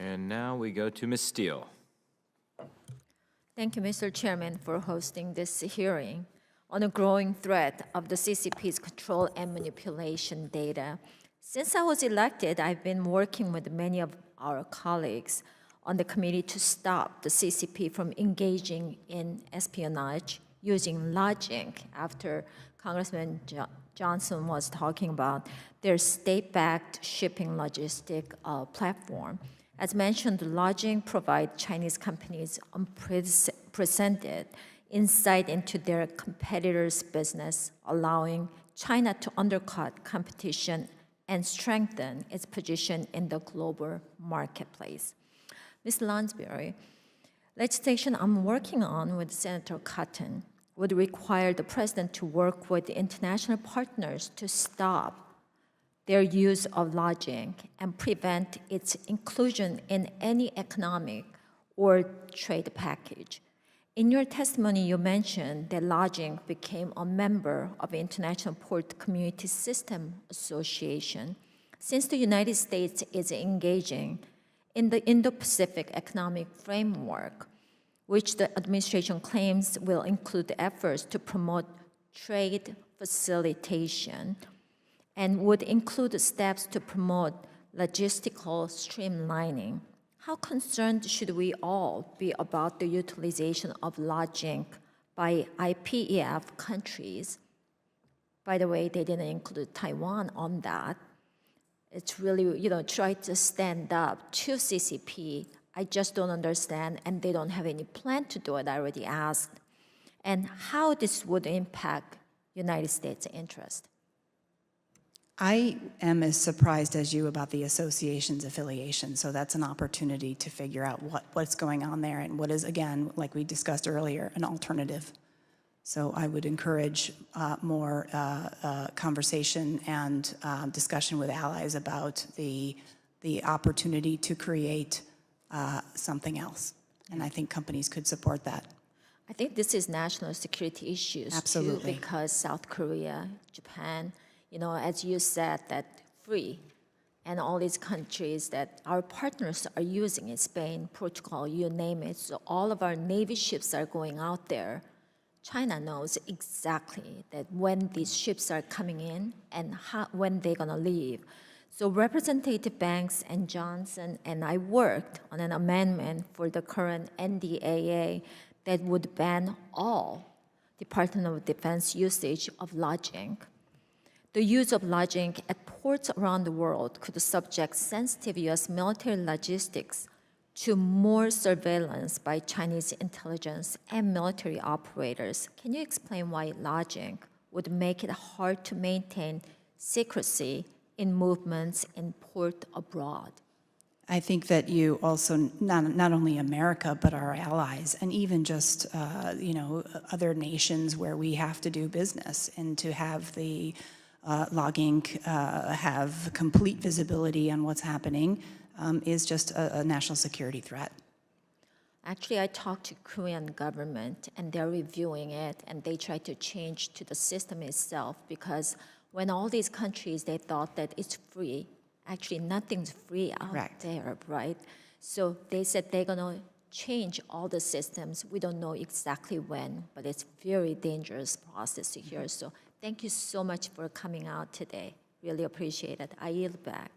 And now we go to Ms. Steele. Thank you, Mr. Chairman, for hosting this hearing on a growing threat of the CCP's control and manipulation data. Since I was elected, I've been working with many of our colleagues on the committee to stop the CCP from engaging in espionage using logic after Congressman Johnson was talking about their state-backed shipping logistic platform. As mentioned, lodging provides Chinese companies unprecedented insight into their competitors' business, allowing China to undercut competition and strengthen its position in the global marketplace. Ms. Lansbury, legislation I'm working on with Senator Cotton would require the president to work with international partners to stop their use of lodging and prevent its inclusion in any economic or trade package. In your testimony, you mentioned that lodging became a member of the International Port Community System Association. Since the United States is engaging in the Indo-Pacific Economic Framework, which the administration claims will include efforts to promote trade facilitation, and would include steps to promote logistical streamlining. How concerned should we all be about the utilization of lodging by IPEF countries? By the way, they didn't include Taiwan on that. It's really, try to stand up to CCP. I just don't understand, and they don't have any plan to do it, I already asked. And how this would impact United States' interest. I am as surprised as you about the association's affiliation, so that's an opportunity to figure out what's going on there and what is, again, like we discussed earlier, an alternative. So I would encourage more conversation and discussion with allies about the opportunity to create something else. And I think companies could support that. I think this is national security issues. Absolutely. Too, because South Korea, Japan, as you said, that free, and all these countries that our partners are using it, Spain, Portugal, you name it. So all of our Navy ships are going out there. China knows exactly that when these ships are coming in and when they're gonna leave. So Representative Banks and Johnson and I worked on an amendment for the current NDAA that would ban all Department of Defense usage of lodging. The use of lodging at ports around the world could subject sensitive U.S. military logistics to more surveillance by Chinese intelligence and military operators. Can you explain why lodging would make it hard to maintain secrecy in movements in port abroad? I think that you also, not only America, but our allies, and even just, other nations where we have to do business, and to have the logging have complete visibility on what's happening is just a national security threat. Actually, I talked to Korean government, and they're reviewing it, and they try to change to the system itself, because when all these countries, they thought that it's free. Actually, nothing's free out there, right? So they said they're gonna change all the systems. We don't know exactly when, but it's very dangerous process here. So thank you so much for coming out today. Really appreciate it. I yield back.